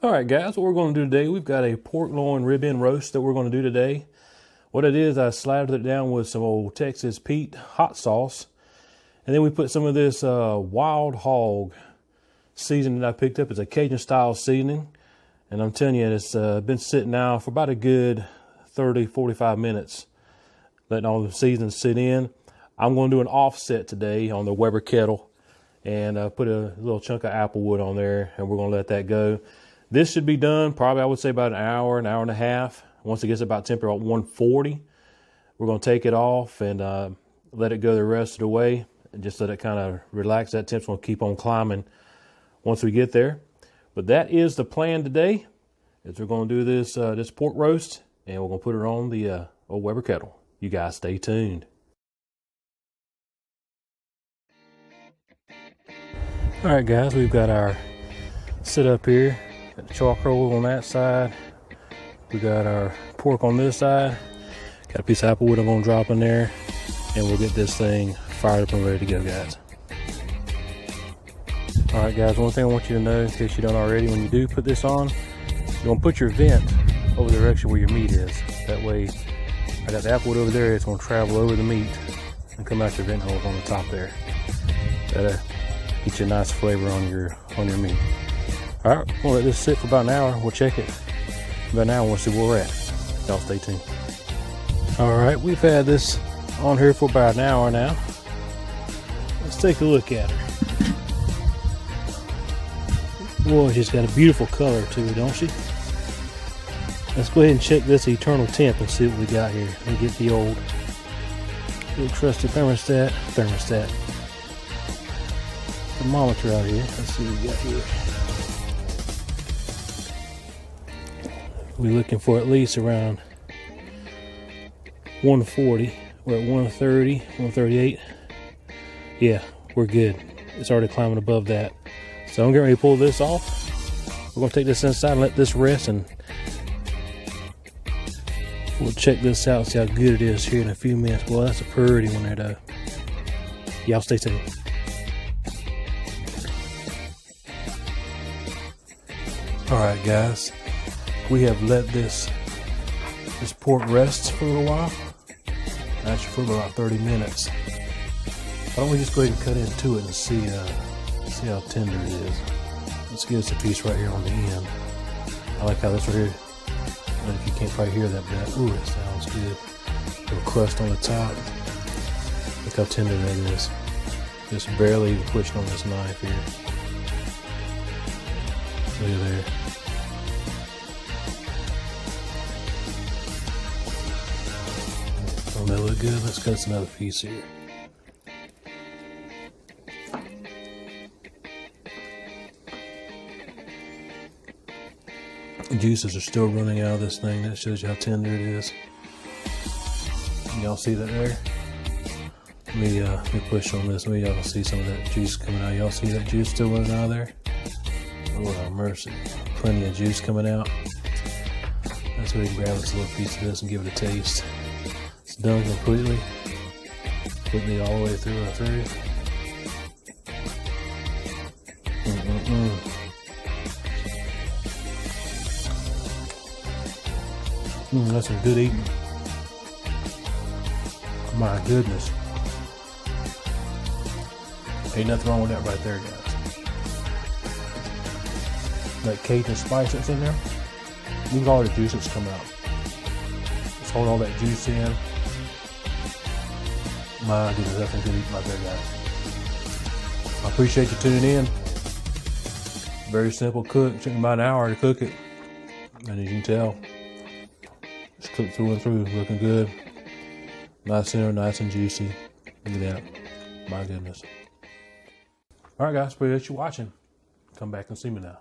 All right, guys, what we're going to do today, we've got a pork loin rib end roast that we're going to do today. What it is, I slathered it down with some old Texas Pete hot sauce, and then we put some of this wild hog seasoning that I picked up. It's a Cajun style seasoning, and I'm telling you, it's been sitting now for about a good 30-45 minutes, letting all the seasonings sit in. I'm going to do an offset today on the Weber kettle and put a little chunk of applewood on there, and we're going to let that go. This should be done probably, I would say, about an hour and a half. Once it gets about temperature about 140, we're going to take it off and let it go the rest of the way and just let it kind of relax. That temp's going to keep on climbing once we get there. But that is the plan today, is we're going to do this pork roast, and we're going to put it on the old Weber kettle. You guys stay tuned. All right, guys, we've got our setup here. Got the charcoal on that side. We got our pork on this side. Got a piece of applewood I'm gonna drop in there, and we'll get this thing fired up and ready to go, guys. All right, guys, one thing I want you to know, in case you don't already, when you do put this on, you're gonna put your vent over the direction where your meat is. That way, I got the applewood over there, it's gonna travel over the meat and come out your vent holes on the top there. That'll get you a nice flavor on your meat. All right, we'll let this sit for about an hour. We'll check it about an hour. We'll see where we're at. Y'all stay tuned. All right, we've had this on here for about an hour now. Let's take a look at her. Boy, she's got a beautiful color to it, don't she? Let's go ahead and check this eternal temp and see what we got here. Let me get the old trusty thermometer out here. Let's see what we got here. We're looking for at least around 140. We're at 130, 138. Yeah, we're good. It's already climbing above that. So I'm getting ready to pull this off. We're going to take this inside and let this rest, and we'll check this out and see how good it is here in a few minutes. Well, that's a pretty one there, though. Y'all stay tuned. All right, guys. We have let this pork rest for a little while. Actually, for about 30 minutes. Why don't we just go ahead and cut into it and see how tender it is. Let's give us a piece right here on the end. I like how this right here. I don't know if you can't probably hear that, but ooh, it sounds good. A little crust on the top. Look how tender that is. Just barely even pushing on this knife here. Look at there. Don't that look good? Let's cut us another piece here. The juices are still running out of this thing. That shows you how tender it is. Y'all see that there? Let me push on this. Maybe y'all can see some of that juice coming out. Y'all see that juice still running out of there? Lord have mercy. Plenty of juice coming out. Let's go ahead and grab us a little piece of this and give it a taste. It's done completely all the way through and through. That's some good eating. My goodness. Ain't nothing wrong with that right there, guys. That Cajun spice that's in there. Look at all the juice that's come out. Let's hold all that juice in. My goodness, that's some good eating right there, guys. I appreciate you tuning in. Very simple cook. It took me about an hour to cook it. And as you can tell, it's cooked through and through, looking good. Nice center, nice and juicy. Look at that. My goodness. All right, guys, appreciate you watching. Come back and see me now.